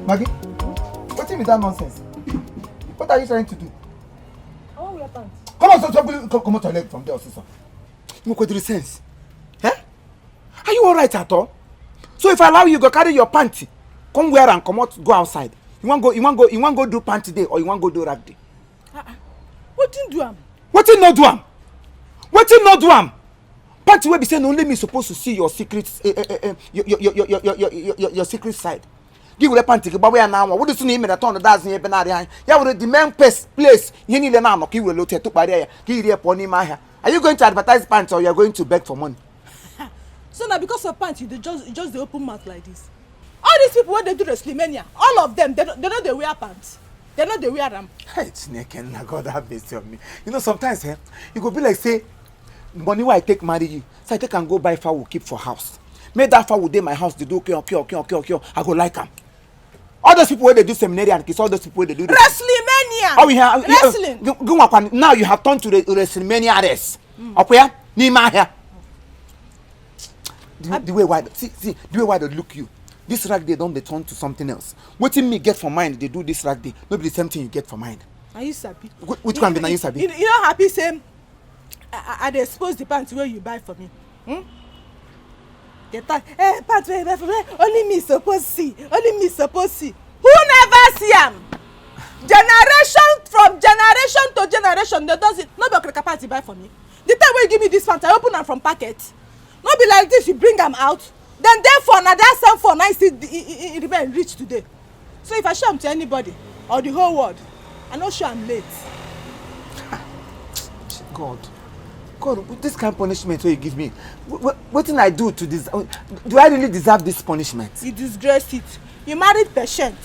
Maggi, what's with that nonsense? What are you trying to do? I want wear pants. Come on, come out your leg from there, sister. You could do sense. Eh? Are you alright at all? So if I allow you, go carry your panty, come wear and come out, go outside. You want go do panty day or you want go do rag day? What didn't do am? What did not do am? What did not do am? Panty wey be saying only me supposed to see your secret, your secret side. Give the panty, but we are now. What does you mean that on the dozen here, Benari? Yeah, with the main place, you need an arm, you will look at to buy give you a pony my. Are you going to advertise pants or you are going to beg for money? So now because of pants, you just the open mouth like this. All these people when they do WrestleMania, all of them, they know they wear pants. They know they wear them. Hey, snake and God have mercy on me. You know sometimes, you go be like say, money why I take marry you, so I take and go buy fowl keep for house. Make that fowl dey my house, they do okay. I go like them. All those people where they do seminary and kiss, all those people where they do WrestleMania. Oh, we have wrestling. Now you have turned to the WrestleMania race. Okay, ni ma here. The way why see the way why they look you. This rag day don't they turn to something else. What in me get for mind? They do this rag day. Not be the same thing you get for mind. Are you sabi? Which one be na you sabi? You know happy same. I dey expose the pants where you buy for me. The time, pants where you buy for me. Only me suppose see. Only me suppose see. Who never see am? Generation from generation to generation, they does it. No be okra pants you buy for me. The time when you give me this pants, I open them from packet. No be like this, you bring them out. Then therefore, now that same for nice it remain rich today. So if I show them to anybody or the whole world, I no sure I'm late. God, this kind of punishment where you give me, what did I do to this? Do I really deserve this punishment? You disgrace it. You married patient,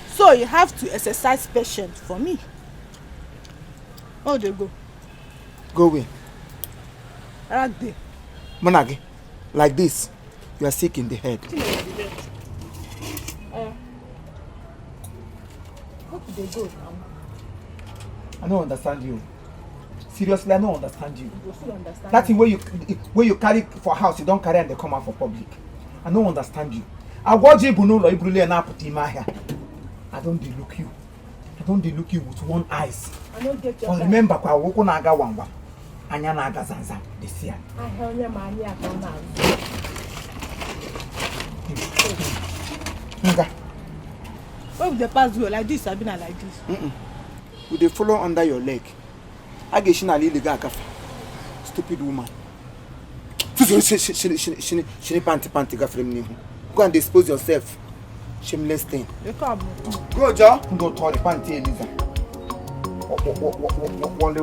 so you have to exercise patience for me. Oh, they go. Go away. Right there. Monagi, like this, you are sick in the head. Hope they go now. I don't understand you. Seriously, I don't understand you. You still understand. That thing where you carry for house, you don't carry and they come out for public. I don't understand you. I watch you no ibrule na put in my hair. I don't look you. I don't look you with one eyes. I don't get your. But remember, kwa woko na aga wangwa. Anya na aga zanza. This year. I heard your money account now. Why would the pass you like this? I've been like this. Would they follow under your leg? I get she na illegal gafa. Stupid woman. She panty gafrem ni. Go and dispose yourself. Shameless thing. You come. Go, Joe. Go to the panty, Eliza. One.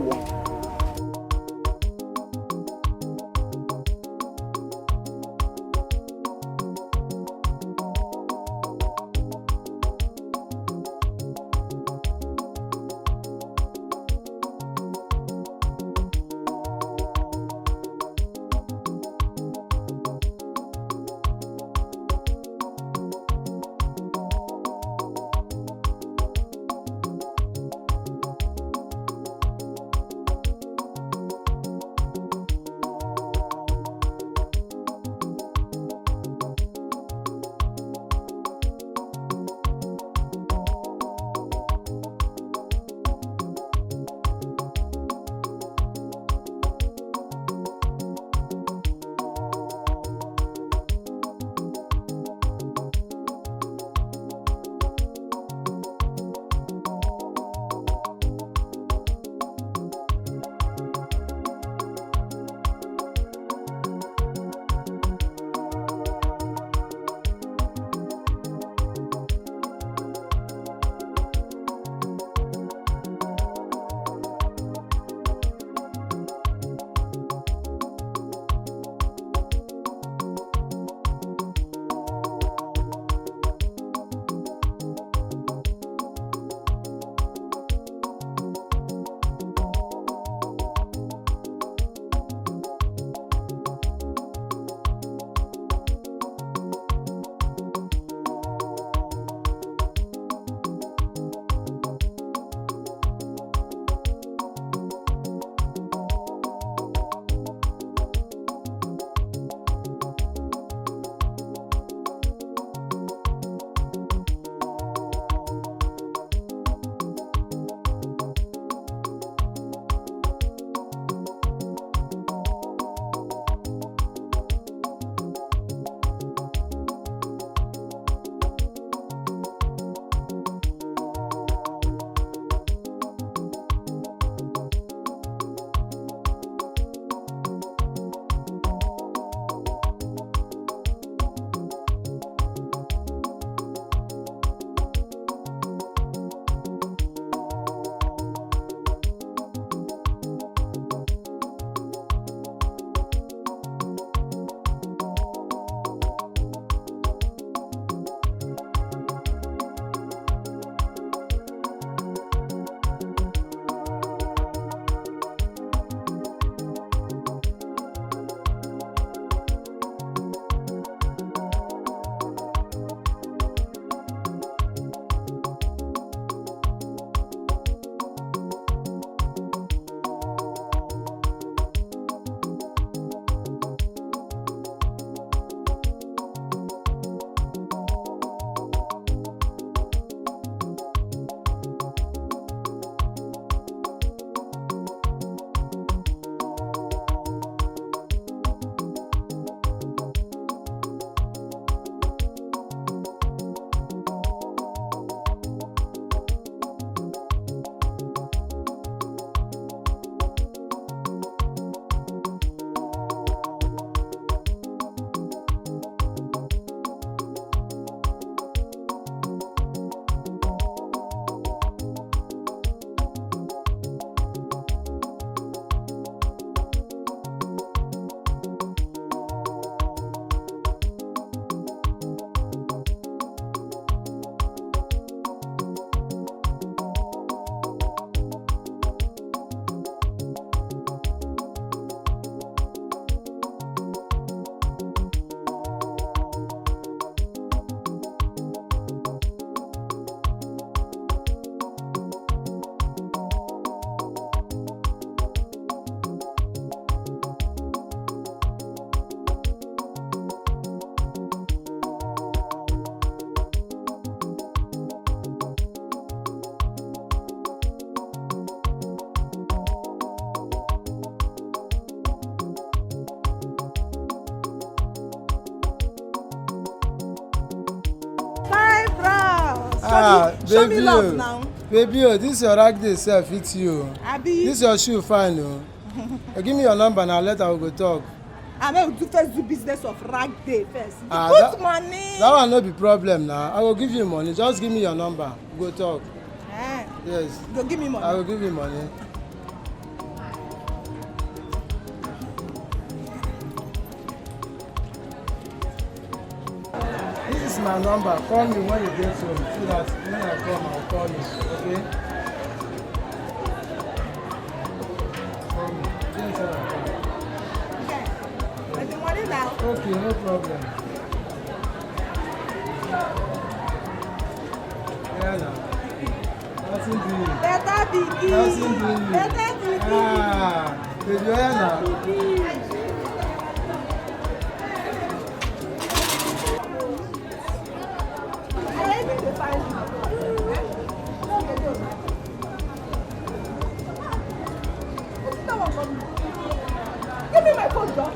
money. Show me love now. Baby, this your rag day self, it's you. Abi. This your shoe fine, oh. Give me your number now, later we go talk. I will first do business of rag day first. Put money. That one no be problem now. I will give you money. Just give me your number. We go talk. Yes. Go give me money. I will give you money. This is my number. Call me when you get home so that when I come, I'll call you. Okay? Call me. Okay. I the money now. Okay, no problem. Yeah, now. Nothing doing you. Better begin. Nothing doing you. Better begin. Ah, baby, yeah, now. Give me my phone, John.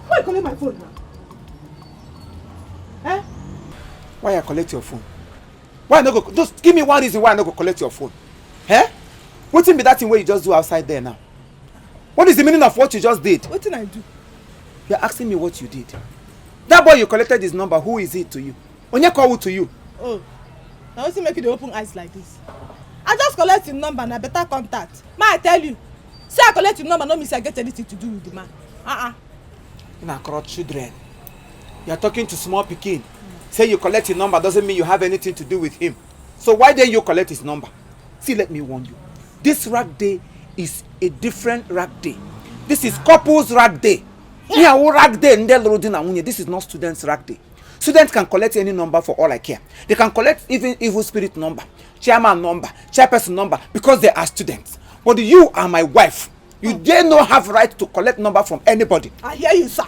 Why calling my phone now? Eh? Why I collect your phone? Why no go? Just give me one reason why I no go collect your phone. Eh? Wetin be that thing wey you just do outside there now? What is the meaning of what you just did? What did I do? You're asking me what you did. That boy you collected his number, who is it to you? Onye call who to you? Oh, now what's make you dey open eyes like this? I just collect your number na better contact. Ma, I tell you. Say I collect your number, no mean say I get anything to do with the man. You are corrupt children. You are talking to small pikin. Say you collect his number doesn't mean you have anything to do with him. So why then you collect his number? See, let me warn you. This rag day is a different rag day. This is couples rag day. Rag day. This is not students rag day. Students can collect any number for all I care. They can collect even evil spirit number, chairman number, chairperson number because they are students. But you are my wife. You dare not have right to collect number from anybody. I hear you, sir.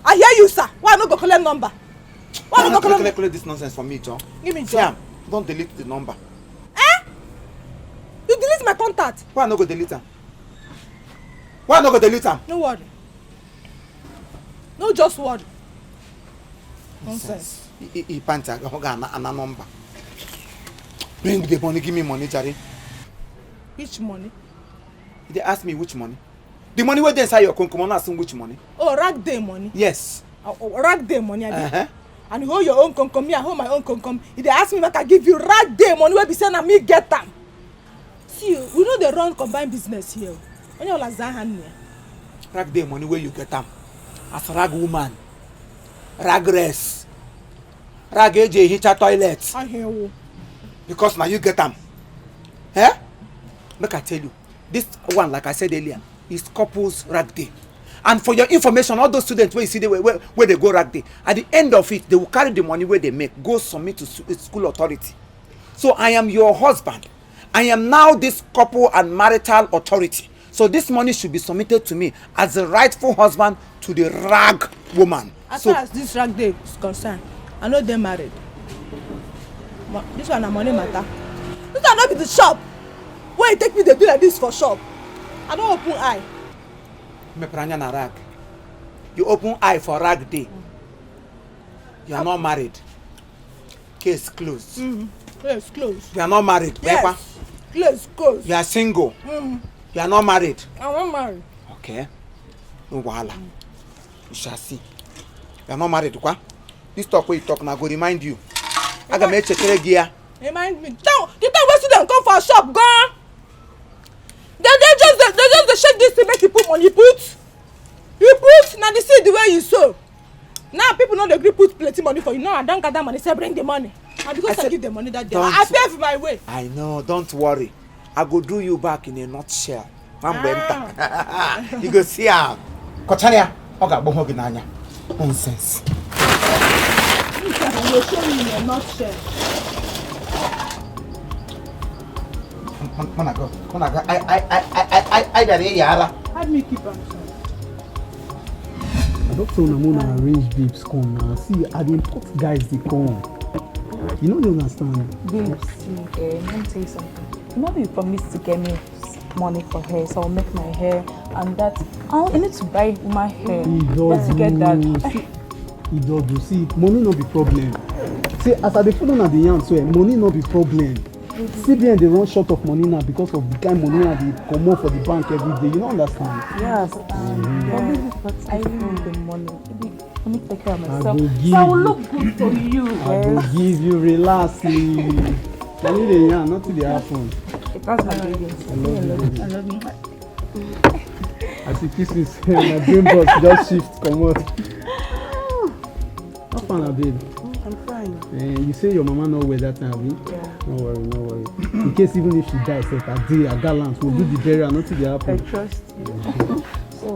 I hear you, sir. Why not go collect number? Why not go collect this nonsense from me, John? Give me John. Sam, don't delete the number. Eh? You delete my contact. Why I no go delete am? Why I no go delete am? No worry. No just worry. Nonsense. He pants a number. Bring the money, give me money, Charlie. Which money? They ask me which money. The money where they inside your concom, I'm asking which money. Oh, rag day money. Yes. Rag day money. And you hold your own concom, me I hold my own concom. If they ask me make I give you rag day money, where be saying na me get them. See, we know they run combined business here. When you like hand here. Rag day money where you get them. As rag woman, rag rest, rag AJ hitcher toilet. I hear you. Because now you get them. Eh? Make I tell you, this one, like I said earlier, is couples rag day. And for your information, all those students where you see where they go rag day, at the end of it, they will carry the money where they make, go submit to school authority. So I am your husband. I am now this couple and marital authority. So this money should be submitted to me as the rightful husband to the rag woman. As far as this rag day is concerned, I know they're married. But this one a money matter. This one not be the shop. Where you take me, they do like this for shop. I don't open eye. Na rag. You open eye for rag day. You are not married. Case closed. Close, close. You are not married. Yes. Close, close. You are single. You are not married. I'm not married. Okay. No wahala. You shall see. You are not married, quoi? This talk where you talk now go remind you. I got make check gear. Remind me. Don't the time when students come for a shop, gone. They just shake this to make you put money. You put now the see the way you sow. Now people know they agree put plenty money for you. No, I don't gather money. Say bring the money. And because I give the money that day, I pay for my way. I know. Don't worry. I go do you back in a nutshell. You go see her. Kochania. Oga boho ginanya. Nonsense. You show me in a nutshell. Monaco. I got a yara. How do you keep on? Doctor Namona arrange babes come now. See, I the important guys they come. You know they understand. Babes, let me tell you something. You know you promised to get me money for hair, so I'll make my hair and that. I need to buy my hair. Let's get that. He does. See, money no be problem. See, as I dey follow na the yarn, so money no be problem. CBN they run short of money now because of the kind money that they come out for the bank every day. You don't understand? Yes. But I need the money. Let me take care of myself. I will look good for you. I will give you relax. I need the yarn, not to the happen. That's my baby. I love you. As you kiss me, my dream box just shift, come out. How fun, babe? I'm fine. You say your mama no wear that time, Yeah. No worry. In case even if she dies, a gallant will do the burial, not to the happen. I trust you. So,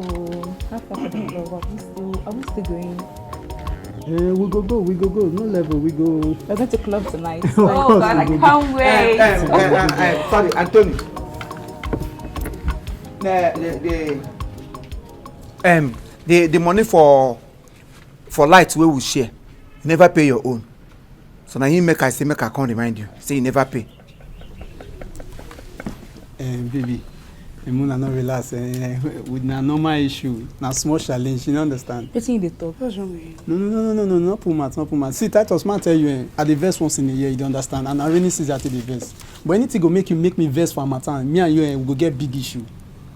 how far for the club? Are we still going? We go. No level, we go. We're going to club tonight. Oh God, I can't wait. Sorry, Anthony. The money for lights we will share. You never pay your own. So now you make I can't remind you. Say you never pay. Baby, Emuna not relax. With a normal issue, na small challenge. You understand? Getting in the top. What's wrong with you? No. Not pumat. See, Titus man tell you, at the verse once in a year, you don't understand. And I really see that at the verse. But anything go make me verse for a matter. Me and you we go get big issue.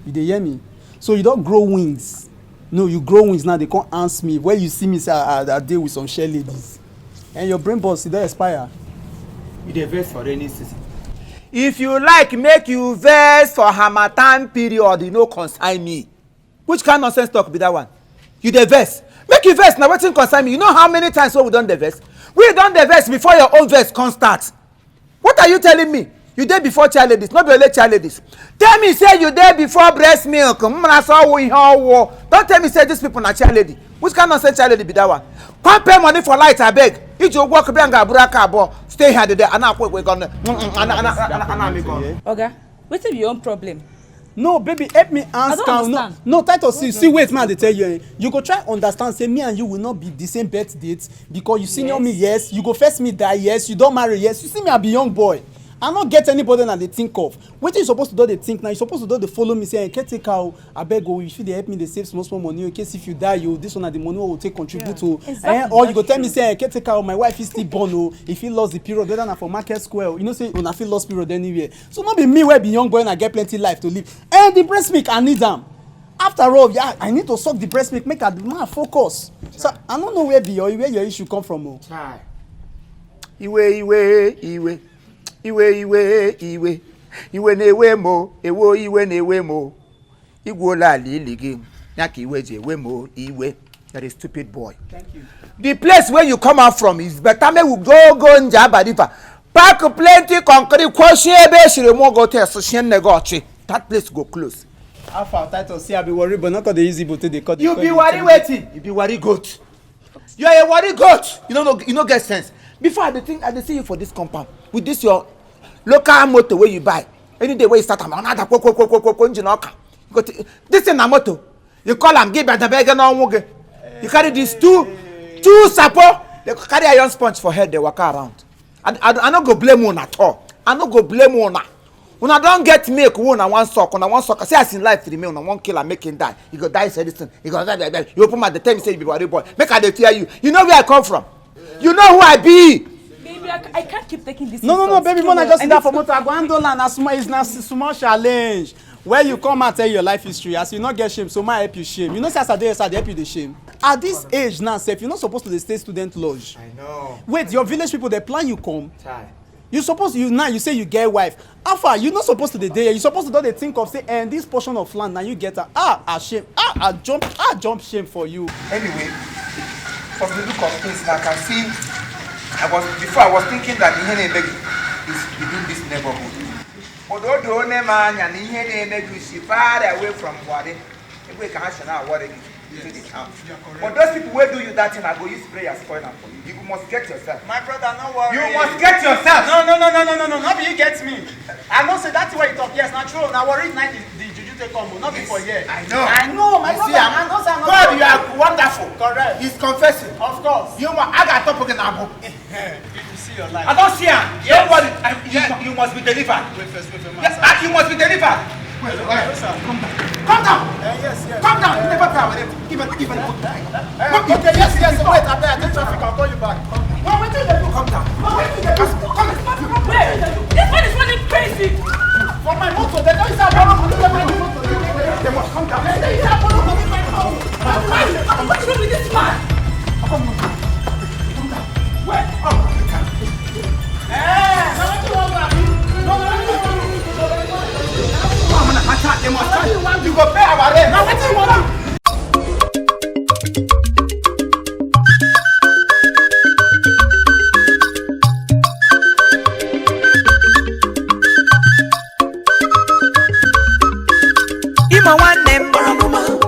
You dey hear me? So you don't grow wings. No, you grow wings now. They can't answer me. Where you see me say I deal with some shell ladies, and your brain boss, it don't expire. You dey verse for rainy season. If you like, make you verse for Harmattan period. You no concern me. Which kind of nonsense talk be that one? You dey verse. Make you verse. Now wetin concern me? You know how many times we don dey verse? We don dey verse before your own verse come start. What are you telling me? You dey before child ladies, not be only child ladies. Tell me say you dey before breast milk. Don't tell me say these people na child lady. Which kind of nonsense child lady be that one? Come pay money for light, I beg. If you work stay here today. Oga, what's your own problem? No, baby, help me answer. I don't understand. No, Titus, see, wait, man, they tell you. You go try understand, say me and you will not be the same birth dates because you senior me, yes. You go first me die, yes. You don't marry, yes. You see me, I be young boy. I not get anybody that they think of. What you supposed to do they think now? You supposed to do they follow me say, "Can take out? I beg you, if they help me, they save small money in case if you die, you this one at the money will take contribute to." Exactly. Or you go tell me say, "Can take out? My wife is still born. Oh, if he lost the period, better than for market square. You know say when I feel lost period anywhere. So not be me where be young boy and I get plenty life to live. And the breast milk I need them. After all, yeah, I need to suck the breast milk, make a man focus. So I don't know where your issue come from. Oh. Iwe na-ewe mo ewo iwe na-ewe mo igwola ala ili gị ya ka iwe ji ewe mo iwe. You're a stupid boy. Thank you. The place where you come out from is better. Make we go Njabadifa. Pack plenty concrete. Question ebe shire mo go test shen negochi. That place go close. Alpha title see I be worried, but not cause the easy but they cut. You be worry waiting. You be worry goat. You are a worry goat. You don't get sense. Before I see you for this compound with this your local motor where you buy. Any day where you start another engine oka. This is a motor. You call am give the bag no wuge. You carry these two support. They carry iron sponge for head. They walk around. I no go blame one at all. I no go blame one. When I don't get milk, one one sock. Say as in life remain on one kill and make him die. He go die for this thing. He go die. You open my the time say you be worry boy. Make I fear you. You know where I come from. You know who I be. Baby, I can't keep taking this. No, baby, man, I just sit down for motor. Go and do land. It's not small challenge. Where you come and tell your life history, as you not get shame, so my help you shame. You know, say as I help you the shame. At this age now, Seth, you're not supposed to stay student lodge. I know. Wait, your village people, they plan you come. Try. You say you get wife. Alpha, you're not supposed to the day. You're supposed to do the think of say, and this portion of land now you get shame. I jump shame for you. Anyway, from the look of things, I can see. Before I was thinking that the Ihene is within this neighborhood. Although the only man and the Ihene is far away from Wade, we can have now what it is. But those people who do you that thing, I go use prayer spoil them for you. You must get yourself. My brother, no worry. You must get yourself. No. Not you get me. I know say that's why you talk. Yes, not true. Now worry night the juju take come, not before here. I know, my brother. I know say God, you are wonderful. Correct. He's confessing. Of course. You must. I got top again now. You see your life. I don't see him. Yes. You must be delivered. Wait first, Yes, you must be delivered. Come down. Yes. Come down. You never cry. Give it. Okay, yes. Wait, I take traffic. I'll call you back. Wait till you come down. Wait, this one is running crazy. For my motor, they don't say they must come down. What's wrong with this man? Come down. Where? They must come. You go pay our rent. Now what do you want?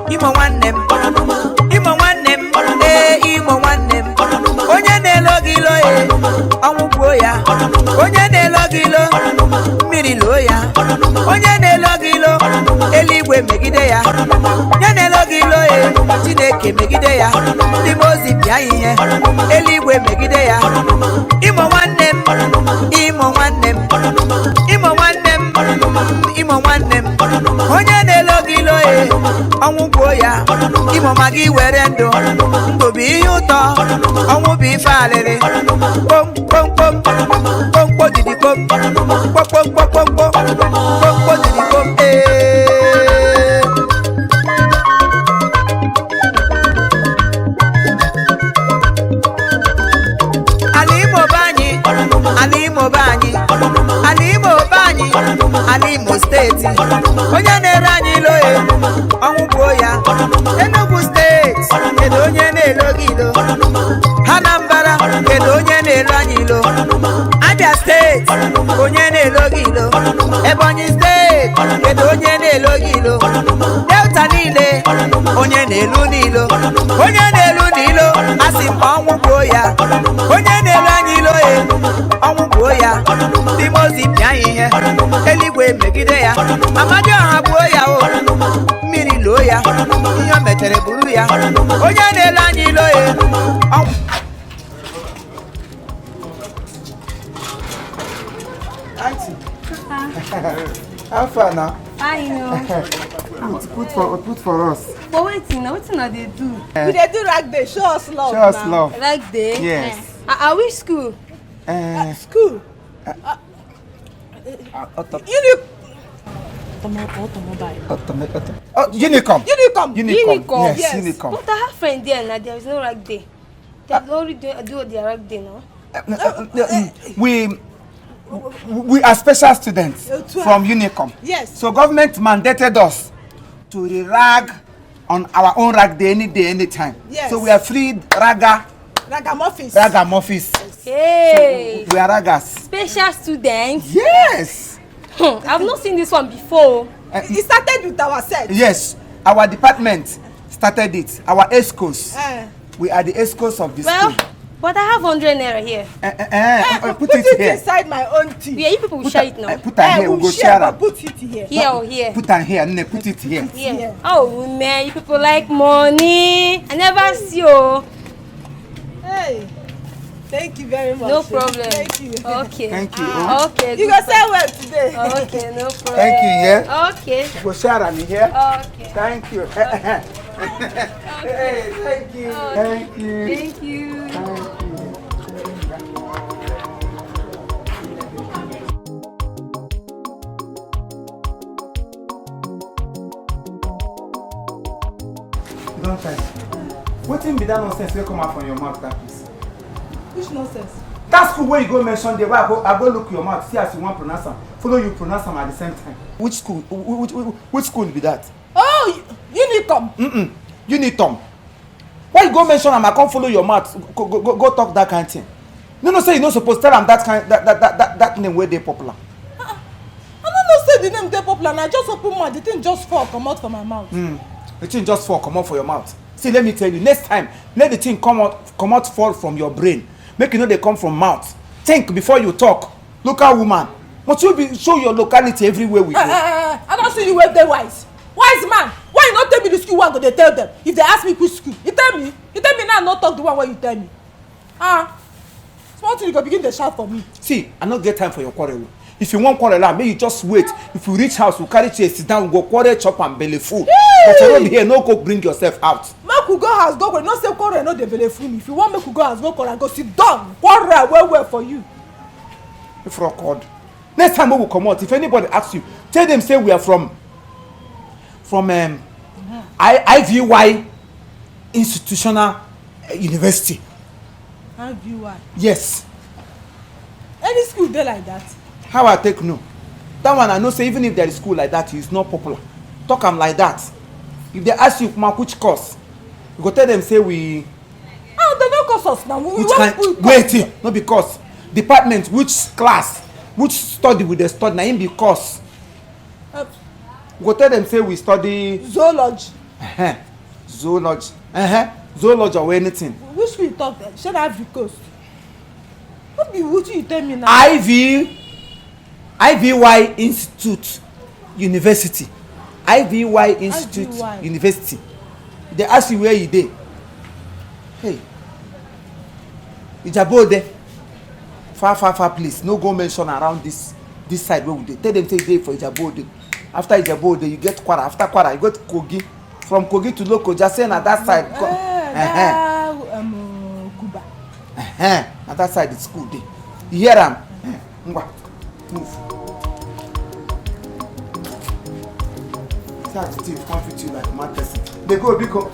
Imo nwanne m onye na-elogilo ọnwụgbuo ya onye na-elogilo mmiri loo ya onye na-elogilo eluigwe megide ya ya na-elogilo Chineke megide ya ndị ozi bịa ihe eluigwe megide ya Imo nwanne m onye na-elogilo ọnwụgbuo ya Imo ma gị were ndụ bụ ihe ụtọ ọnwụ bụ ife alịrị kpomkpom didi kom kpomkpom didi kom ala Imo steeti onye na-ere anyị ilo ọnwụgbuo ya Enugu steeti kedu onye na-elo gị ilo Anambra kedu onye na-elo anyị ilo Abia steeti onye na-elo gị ilo Ebonyi steeti kedu onye na-elo gị ilo Delta niile onye na-elu n'ilo onye na-elu n'ilo asị m ọnwụgbuo ya onye na-elo anyị ilo ọnwụgbuo ya ndị mozi bịa ihe eluigwe megide ya Amadioha gbuo ya mmiri loo ya ihe o metere buru ya onye na-ele anyị ilo Auntie, How far now? I know. Put for us. But waiting, what they do? We dey do rag day. Show us love. Show us love. Rag day? Yes. Are we school? School. Unicom. Unicom. Yes, Unicom. But I have friend there now. There is no rag day. They have already do their rag day now. We are special students from Unicom. Yes. So government mandated us to rag on our own rag day, any day, anytime. Yes. So we are free Ragamuffins. Hey. So we are raggers. Special students. Yes. I've not seen this one before. It started with our set. Yes. Our department started it. Our ESCOs. We are the ESCOs of the Well, school. but I have 100 naira here. Put it here. Inside my own tea. Yeah, you people will share it now. Put it here. We go share it. Put it here. Here or here? Put it here. No, put it here. Here. Oh man, you people like money. I never see you. Hey, thank you very much. No problem. Thank you. Okay. Thank you. Okay. You go say well today. Okay, no problem. Thank you. Yeah. Okay. We go share it here. Okay. Thank you. Hey, thank you. Oh, Thank you. Thank you. Don't try. Wetin be that nonsense wey come out from your mouth, that piece? Which nonsense? That school where you go mention there, where I go look your mouth, see as you want pronounce am, follow you pronounce am at the same time. Which school? Which school be that? Oh, Unicom. Unitom. Why you go mention am, I come follow your mouth, go talk that kind of thing. No, say you no suppose tell am that name where they popular. I don't know say the name dey popular, and I just open mouth, the thing just fall come out from my mouth. The thing just fall come out for your mouth. See, let me tell you, next time, let the thing come out fall from your brain. Make you know they come from mouth. Think before you talk. Local woman, must you be show your locality everywhere we go. I don't see you wey dey wise. Wise man, why you not tell me the school one go dey tell them? If they ask me which school, you tell me now, not talk the one wey you tell me. Small thing you go begin dey shout for me. See, I no get time for your quarrel. If you want quarrel, make you just wait. If you reach house, we carry chair, sit down, we go quarrel, chop and belly full. But you don't be here, no go bring yourself out. Make we go house go quarrel, no say quarrel no dey belly full me. If you want make we go house go quarrel, go sit down, quarrel well for you. If record. Next time we will come out, if anybody asks you, tell them say we are from IVY Institutional University. IVY. Yes. Any school dey like that? How I take no? That one I know say even if there is school like that, it's not popular. Talk am like that. If they ask you which course, you go tell them say we. Oh, they no course us now. We Which want kind? Wait, no because department, which class, which study we dey study na im be course. You go tell them say we study zoology. Zoology. Zoology or anything. Which school you talk then? Shey na Ivory Coast. No be wetin you tell me now. IVY Institute University. IVY Institute University. They ask you where you dey. Hey, Ijabode. Far place. No go mention around this side where we dey. Tell them say you dey for Ijabode. After Ijabode, you get Kwara. After Kwara, you go to Kogi. From Kogi to Lokoja, say na that side. Kuba. Na that side is school dey. You hear am? Ngwa, move. See how the thief come fit you like mad person. Dey go biko.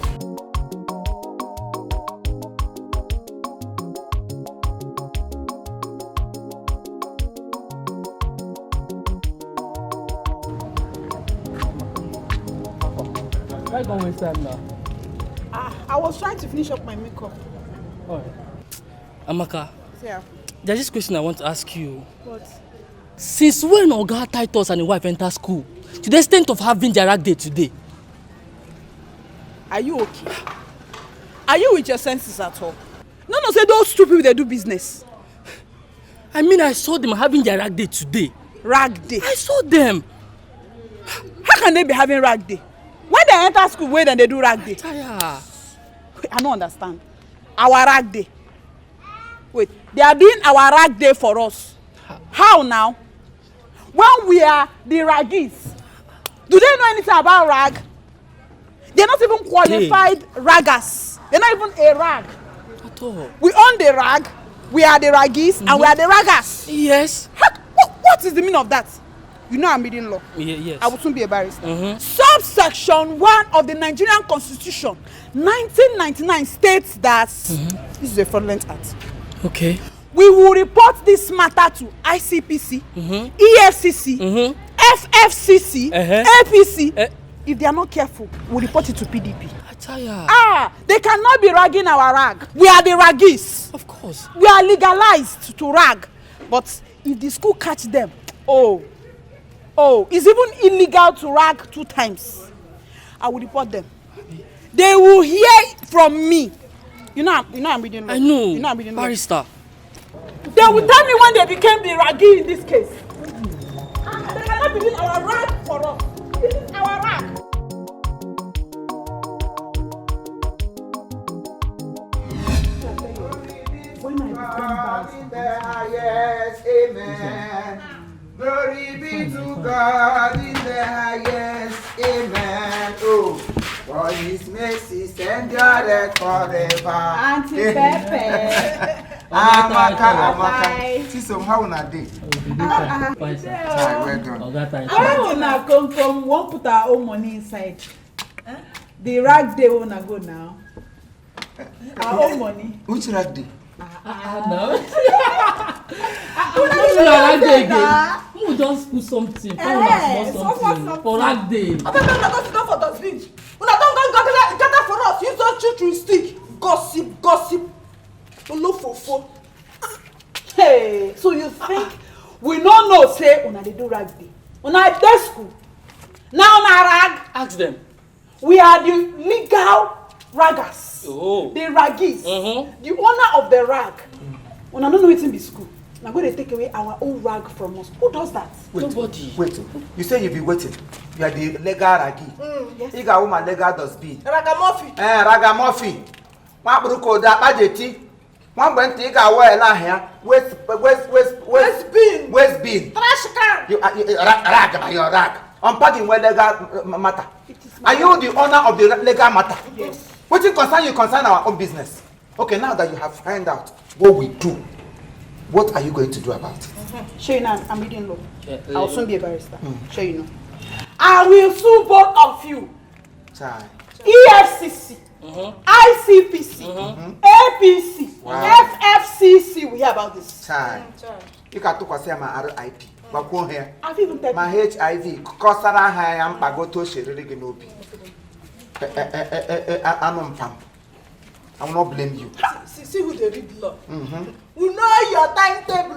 Why you don't waste time now? I was trying to finish up my makeup. Oh. Amaka, Yeah. there's this question I want to ask you. What? Since when Oga Titus and his wife enter school, to the extent of having their rag day today? Are you okay? Are you with your senses at all? No, say those two people they do business. I mean, I saw them having their rag day today. Rag day. I saw them. How can they be having rag day? When they enter school, where then they do rag day? Taya. I don't understand. Our rag day. Wait, they are doing our rag day for us. How now? when we are the raggies. Do they know anything about rag? They're not even qualified raggers. They're not even a rag. At all. We own the rag, we are the raggies, and we are the raggers. Yes. What is the meaning of that? You know I'm reading law. Yes. I will soon be a barrister. Subsection 1 of the Nigerian Constitution, 1999 states that this is a fraudulent act. Okay. We will report this matter to ICPC, EFCC, FFCC, APC. If they are not careful, we'll report it to PDP. They cannot be ragging our rag. We are the raggies. Of course. We are legalized to rag. But if the school catch them, it's even illegal to rag 2 times. I will report them. They will hear from me. You know I'm reading law. I know. You know I'm reading law. Barrister. They will tell me when they became the raggy in this case. They cannot be doing our rag for us. This is our rag. When I become highest, amen. Glory be to God in the highest, amen. Oh, for His mercy endureth forever. Auntie Pepe. Amaka. See some how na dey. Fine, sir. Well done. How una come won't put our own money inside? The rag day wanna go now. Our own money. Which rag dey? No. Rag day again. We just put something. Something for rag day. I don't go for dustbin. Una don't go gather for us. Use those children stick. Gossip. Olofofo. Hey, so you think we don't know say una dey do rag day? Una dey school. Now na rag. Ask them. We are the legal raggers. Oh. The raggies. The owner of the rag. Una no know wetin be school. Na go dey take away our own rag from us. Who does that? Nobody. Wait. You say you be waiting. You are the legal raggy. Yes. You got woman legal dustbin. Ragamuffin. Ragamuffin. One bruko da budgeti. One went to ga wear la here. Waste bin. Trash can. You rag, your rag. Unpacking where legal matter. Are you the owner of the legal matter? Yes. What concern our own business? Okay, now that you have found out what we do, what are you going to do about it? Sure, you know, I'm reading law. I'll soon be a barrister. Sure, you know. I will sue both of you. Chai. EFCC, ICPC, APC, FFCC. We hear about this. Chai. You can talk about my RIP. But come here. I've even taken my HIV. Kosara high am pagoto sherry genobi. I will not blame you. See who they read law. We know your timetable.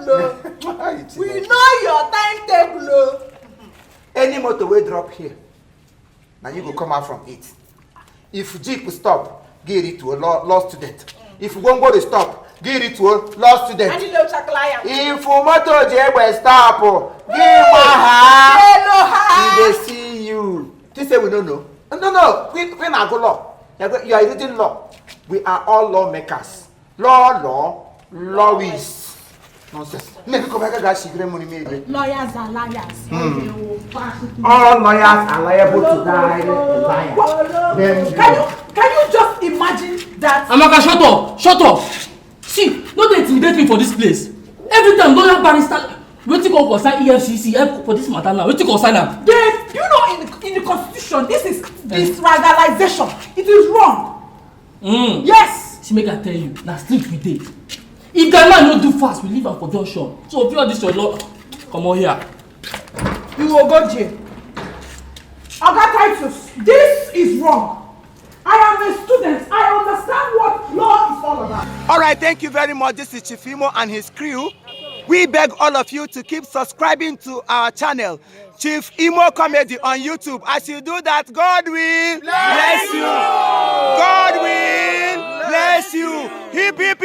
We know your timetable. Any motor will drop here. Now you will come out from it. If Jeep stop, give it to a law student. If one go to stop, give it to a law student. And you know your client. If motor will stop, give my they see you. They say we don't know. No. We not go law. You are reading law. We are all lawmakers. Lawyers. Nonsense. Maybe come back and money maybe. Lawyers are liars. All lawyers are liable to die. Can you just imagine that? Amaka, shut up. See, don't intimidate me for this place. Every time lawyer barrister wetin come concern EFCC for this matter now. Wetin concern am? Then you know in the constitution this is this radicalization. It is wrong. Yes. See, make I tell you, na street we dey. If the man no do fast, we leave am for junction. So if you all this your law, come on here. You will go jail. Oga Titus, this is wrong. I am a student. I understand what law is all about. All right, thank you very much. This is Chiefimo and his crew. We beg all of you to keep subscribing to our channel, Chief Imo Comedy on YouTube. As you do that, God will bless you. God will bless you. Hip, hip,